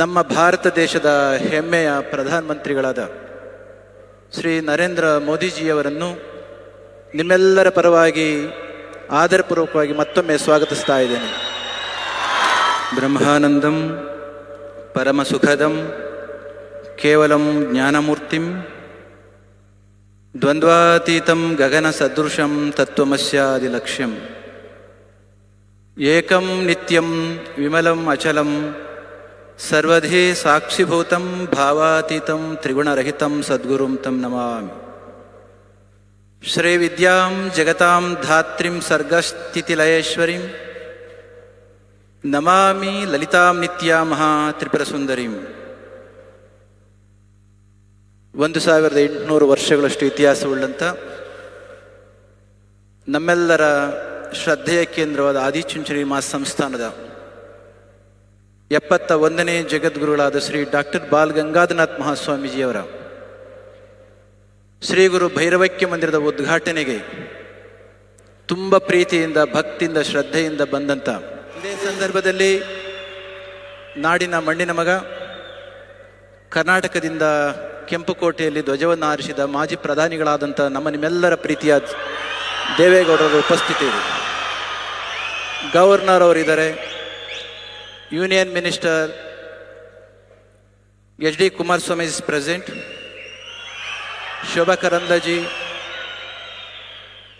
ನಮ್ಮ ಭಾರತ ದೇಶದ ಹೆಮ್ಮೆಯ ಪ್ರಧಾನಮಂತ್ರಿಗಳಾದ ಶ್ರೀ ನರೇಂದ್ರ ಮೋದಿಜಿಯವರನ್ನು ನಿಮ್ಮೆಲ್ಲರ ಪರವಾಗಿ ಆದರಪೂರ್ವಕವಾಗಿ ಮತ್ತೊಮ್ಮೆ ಸ್ವಾಗತಿಸ್ತಾ ಇದ್ದೇನೆ. ಬ್ರಹ್ಮಾನಂದಂ ಪರಮಸುಖದಂ ಕೇವಲಂ ಜ್ಞಾನಮೂರ್ತಿಂ ದ್ವಂದ್ವಾತೀತಂ ಗಗನ ಸದೃಶಂ ತತ್ವಮಸ್ಯಾದಿಲಕ್ಷ್ಯಂ ಏಕಂ ನಿತ್ಯಂ ವಿಮಲಂ ಅಚಲಂ ಸರ್ವಧಿ ಸಾಕ್ಷಿಭೂತಂ ಭಾವಾತೀತಂ ತ್ರಿಗುಣರಹಿತಂ ಸದ್ಗುರುಂ ತಂ ನಮಾಮಿ. ಶ್ರೀ ವಿದ್ಯಾಂ ಜಗತಾಂ ಧಾತ್ರಿಂ ಸರ್ಗಸ್ಥಿತಿಲಯೇಶ್ವರಿಂ ನಮಾಮಿ ಲಲಿತಾಂ ನಿತ್ಯಾಂ ಮಹಾ ತ್ರಿಪುರಸುಂದರಿಂ. 1800 ವರ್ಷಗಳಷ್ಟು ಇತಿಹಾಸವುಳ್ಳಂಥ ನಮ್ಮೆಲ್ಲರ ಶ್ರದ್ಧೆಯ ಕೇಂದ್ರವಾದ ಆದಿಚುಂಚನಗಿರಿ ಮಹಾಸಂಸ್ಥಾನದ 71ನೇ ಜಗದ್ಗುರುಗಳಾದ ಶ್ರೀ ಡಾಕ್ಟರ್ ಬಾಲ್ ಗಂಗಾಧರನಾಥ್ ಮಹಾಸ್ವಾಮೀಜಿಯವರ ಶ್ರೀ ಗುರು ಭೈರವೈಕ್ಯ ಮಂದಿರದ ಉದ್ಘಾಟನೆಗೆ ತುಂಬ ಪ್ರೀತಿಯಿಂದ ಭಕ್ತಿಯಿಂದ ಶ್ರದ್ಧೆಯಿಂದ ಬಂದಂಥ ಇದೇ ಸಂದರ್ಭದಲ್ಲಿ ನಾಡಿನ ಮಣ್ಣಿನ ಮಗ, ಕರ್ನಾಟಕದಿಂದ ಕೆಂಪುಕೋಟೆಯಲ್ಲಿ ಧ್ವಜವನ್ನು ಹಾರಿಸಿದ ಮಾಜಿ ಪ್ರಧಾನಿಗಳಾದಂಥ ನಿಮ್ಮೆಲ್ಲರ ಪ್ರೀತಿಯ ದೇವೇಗೌಡರ ಉಪಸ್ಥಿತಿ ಇದೆ. ಗವರ್ನರ್ ಅವರಿದ್ದಾರೆ, union minister H D Kumaraswamy is present, Shobha Karandlaje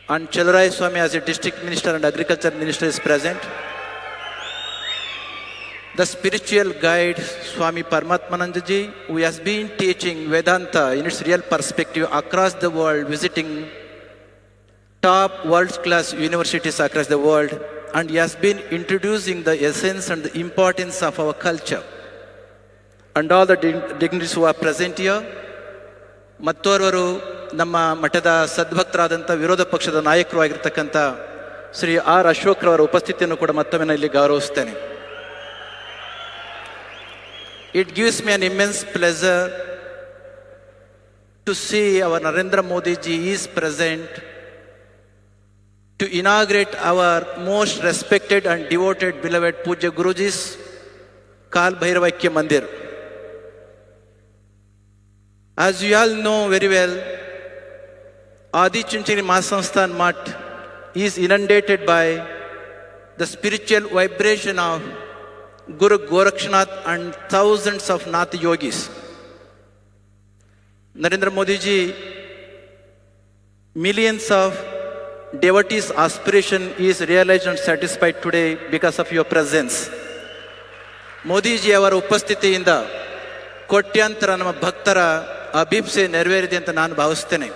and Chellurai Swami as a district minister and agriculture minister is present. The spiritual guide Swami Paramatmanandaji, who has been teaching Vedanta in its real perspective across the world, visiting top world-class universities across the world, and he has been introducing the essence and the importance of our culture. And all the dignitaries who are present here, ಮತ್ತೋರ್ವರು ನಮ್ಮ ಮಠದ ಸದ್ಭಕ್ತರಾದಂಥ ವಿರೋಧ ಪಕ್ಷದ ನಾಯಕರು ಆಗಿರ್ತಕ್ಕಂಥ Shri R ಅಶೋಕ್ರವರ ಉಪಸ್ಥಿತಿಯನ್ನು ಕೂಡ ಮತ್ತೊಮ್ಮೆ ಇಲ್ಲಿ ಗೌರವಿಸ್ತೇನೆ. It gives me an immense pleasure to see our Narendra Modi ji is present to inaugurate our most respected and devoted beloved Pujya Guruji's Kal Bhairavaikya Mandir. As you all know very well, Adi-Chunchini Mahasansthan Math is inundated by the spiritual vibration of Guru Gorakshnath and thousands of Nath yogis. Narendra Modi ji, millions of devotees' aspiration is realized and satisfied today because of your presence. Modi ji ಅವರ ಉಪಸ್ಥಿತಿಯಿಂದ ಕೋಟ್ಯಾಂತರ ನಮ್ಮ ಭಕ್ತರ ಅಭಿಪ್ಸೆ ನೆರವೇರಿದೆ ಅಂತ ನಾನು ಭಾವಿಸ್ತೇನೆ.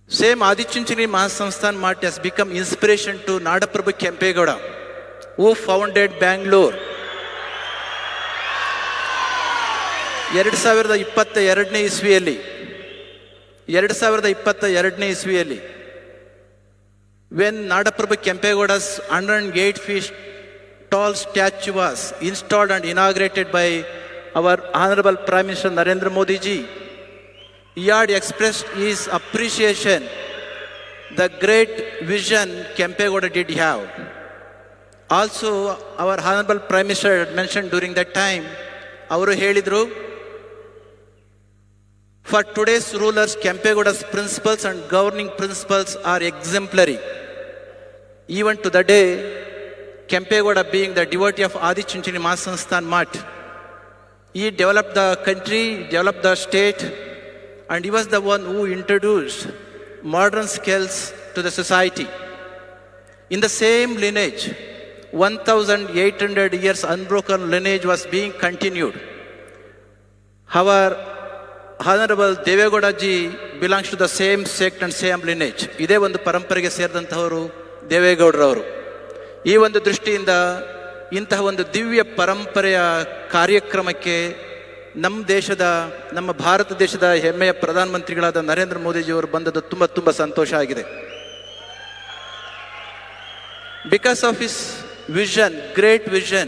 Same Adi-Chunchini Mahasansthan Math has become inspiration to Nadaprabhu Kempegowda, who founded Bangalore. 2022ನೇ ಇಸ್ವಿಯಲ್ಲಿ when Nadaprabhu Kempegowda's 108 feet tall statue was installed and inaugurated by our Honorable Prime Minister Narendra Modi ji, he had expressed his appreciation, the great vision Kempegowda did have. Also, our Honorable Prime Minister had mentioned during that time, ಅವರು ಹೇಳಿದರು, for today's rulers, Kempegowda's principles and governing principles are exemplary. Even to the day, Kempegowda being the devotee of Adi-Chunchini Mahasansthan Math, he developed the country, developed the state, and he was the one who introduced modern skills to the society. In the same lineage, 1,800 years unbroken lineage was being continued. Our Honorable Devegowda ji belongs to the same sect and same lineage. ಇದೇ ಒಂದು ಪರಂಪರೆಗೆ ಸೇರಿದಂಥವರು ದೇವೇಗೌಡರವರು. ಈ ಒಂದು ದೃಷ್ಟಿಯಿಂದ ಇಂತಹ ಒಂದು ದಿವ್ಯ ಪರಂಪರೆಯ ಕಾರ್ಯಕ್ರಮಕ್ಕೆ ನಮ್ಮ ಭಾರತ ದೇಶದ ಹೆಮ್ಮೆಯ ಪ್ರಧಾನಮಂತ್ರಿಗಳಾದ ನರೇಂದ್ರ ಮೋದಿಜಿಯವರು ಬಂದದ್ದು ತುಂಬ ಸಂತೋಷ ಆಗಿದೆ. Because of his vision, great vision,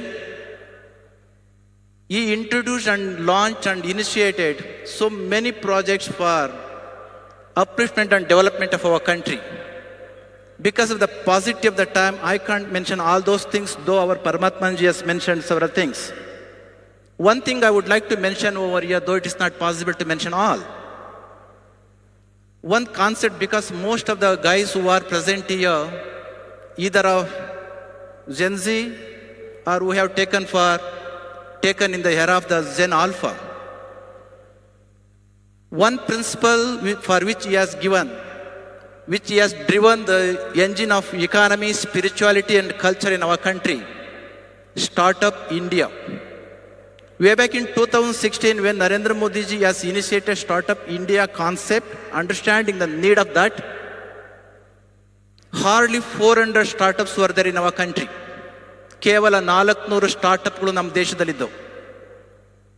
he introduced and launched and initiated so many projects for upliftment and development of our country. Because of the paucity of the time, I can't mention all those things, though our Paramatmanji has mentioned several things. One thing I would like to mention over here, though it is not possible to mention all. One concept, because most of the guys who are present here, either of Gen Z or who have taken in the era of the Gen Alpha. One principle for which he has given, which he has driven the engine of economy, spirituality and culture in our country, Startup India. Way back in 2016, when Narendra Modi ji has initiated Startup India concept, understanding the need of that, hardly 400 startups were there in our country. ಕೇವಲ 400 ಸ್ಟಾರ್ಟ್ಅಪ್ಗಳು ನಮ್ಮ ದೇಶದಲ್ಲಿದ್ದವು.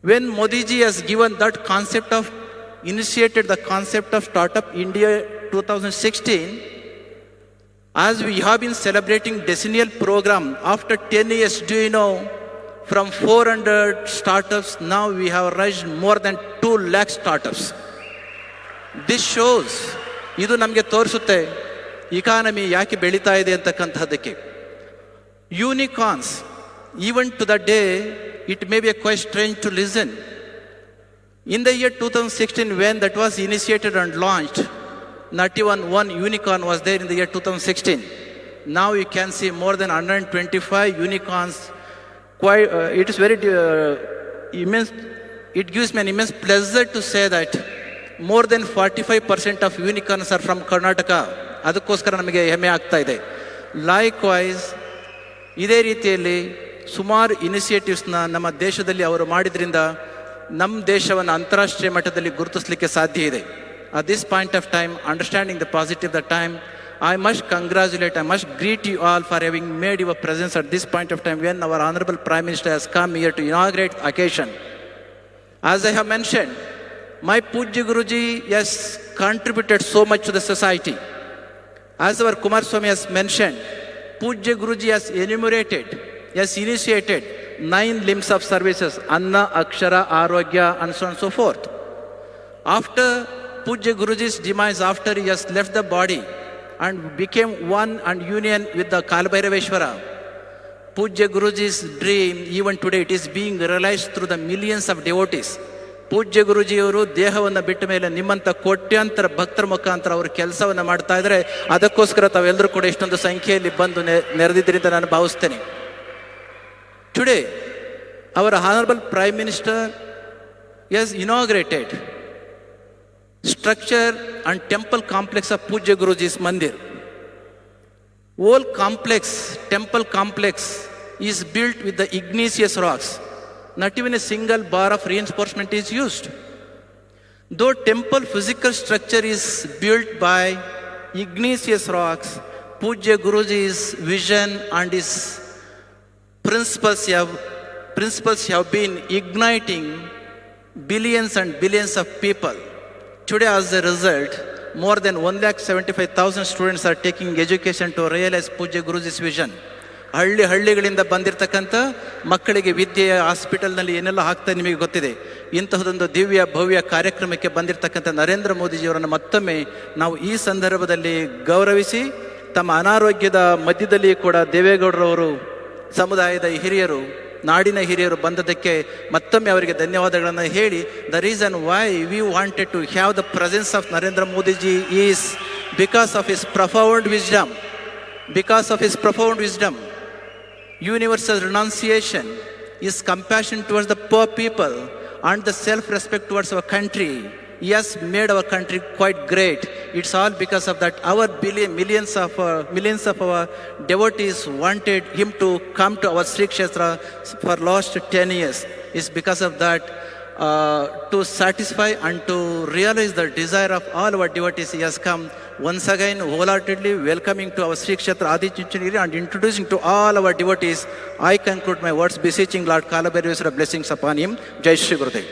When Modi ji has given that concept of, initiated the concept of Startup India 2016, as we have been celebrating decennial program, after 10 years, do you know, from 400 startups, now we have raised more than 2 lakh startups. This shows, ಇದು ನಮಗೆ ತೋರಿಸುತ್ತೆ economy ಯಾಕೆ ಬೆಳೀತಾ ಇದೆ ಅಂತಕ್ಕಂಥದ್ದಕ್ಕೆ. Unicorns, even to the day, it may be quite strange to listen. In the year 2016, when that was initiated and launched, not even one unicorn was there in the year 2016. Now you can see more than 125 unicorns. Quite, it is very immense. It gives me an immense pleasure to say that more than 45% of unicorns are from Karnataka. ಅದಕ್ಕೋಸ್ಕರ ನಮಗೆ ಹೆಮ್ಮೆ ಆಗ್ತಾ ಇದೆ. Likewise, ಇದೇ ರೀತಿಯಲ್ಲಿ ಸುಮಾರು ಇನಿಷಿಯೇಟಿವ್ಸ್ನ ನಮ್ಮ ದೇಶದಲ್ಲಿ ಅವರು ಮಾಡಿದ್ರಿಂದ ನಮ್ಮ ದೇಶವನ್ನು ಅಂತಾರಾಷ್ಟ್ರೀಯ ಮಟ್ಟದಲ್ಲಿ ಗುರುತಿಸಲಿಕ್ಕೆ ಸಾಧ್ಯ ಇದೆ. At this point of time, understanding the positive of the time, I must congratulate, I must greet you all for having made your presence at this point of time when our Honorable Prime Minister has come here to inaugurate the occasion. As I have mentioned, my Pujya Guruji has contributed so much to the society. As our Kumar Swami has mentioned, Pujya Guruji has enumerated, has initiated 9 limbs of services, Anna, Akshara, Arogya, and so on and so forth. After Pujya Guruji's demise, after he has left the body and became one and union with the Kalabhairaveshwara, Pujya Guruji's dream, even today, it is being realized through the millions of devotees. ಪೂಜ್ಯ ಗುರುಜಿಯವರು ದೇಹವನ್ನು ಬಿಟ್ಟ ಮೇಲೆ ನಿಮ್ಮಂಥ ಕೋಟ್ಯಾಂತರ ಭಕ್ತರ ಮುಖಾಂತರ ಅವರು ಕೆಲಸವನ್ನು ಮಾಡ್ತಾ ಇದ್ದಾರೆ. ಅದಕ್ಕೋಸ್ಕರ ತಾವೆಲ್ಲರೂ ಕೂಡ ಇಷ್ಟೊಂದು ಸಂಖ್ಯೆಯಲ್ಲಿ ಬಂದು ನೆರೆದಿದ್ದರಿಂದ ನಾನು ಭಾವಿಸ್ತೇನೆ. Today our honourable prime minister has inaugurated structure and temple complex of Pujya Guruji's Mandir. Whole complex, temple complex is built with the igneous rocks. Not even a single bar of reinforcement is used. Though temple physical structure is built by igneous rocks, Pujya Guruji's vision and his principles have been igniting billions and billions of people. Today, as a result, more than 175,000 students are taking education to realize Pujya Guruji's vision. ಹಳ್ಳಿಗಳಿಂದ ಬಂದಿರತಕ್ಕಂಥ ಮಕ್ಕಳಿಗೆ ವಿದ್ಯೆ ಹಾಸ್ಪಿಟಲ್ನಲ್ಲಿ ಏನೆಲ್ಲ ಆಗ್ತಾ ನಿಮಗೆ ಗೊತ್ತಿದೆ. ಇಂತಹದೊಂದು ದಿವ್ಯ ಭವ್ಯ ಕಾರ್ಯಕ್ರಮಕ್ಕೆ ಬಂದಿರತಕ್ಕಂಥ ನರೇಂದ್ರ ಮೋದಿಜಿಯವರನ್ನು ಮತ್ತೊಮ್ಮೆ ನಾವು ಈ ಸಂದರ್ಭದಲ್ಲಿ ಗೌರವಿಸಿ, ತಮ್ಮ ಅನಾರೋಗ್ಯದ ಮಧ್ಯದಲ್ಲಿ ಕೂಡ ದೇವೇಗೌಡರವರು ಸಮುದಾಯದ ಹಿರಿಯರು, ನಾಡಿನ ಹಿರಿಯರು ಬಂದದಕ್ಕೆ ಮತ್ತೊಮ್ಮೆ ಅವರಿಗೆ ಧನ್ಯವಾದಗಳನ್ನು ಹೇಳಿ, the reason why we wanted to have the presence of Narendra Modiji is because of his profound wisdom. Because of his profound wisdom, universal renunciation, his compassion towards the poor people, and the self-respect towards our country, he has made our country quite great. It's all because of that. Our millions of our devotees wanted him to come to our Sri Kshetra for last 10 years. It's because of that. To satisfy and to realize the desire of all our devotees, he has come once again wholeheartedly welcoming to our Sri Kshetra Adi Chunchanagiri and introducing to all our devotees. I conclude my words beseeching Lord Kalabhairaveshwara blessings upon him. Jai Shri Gurudev.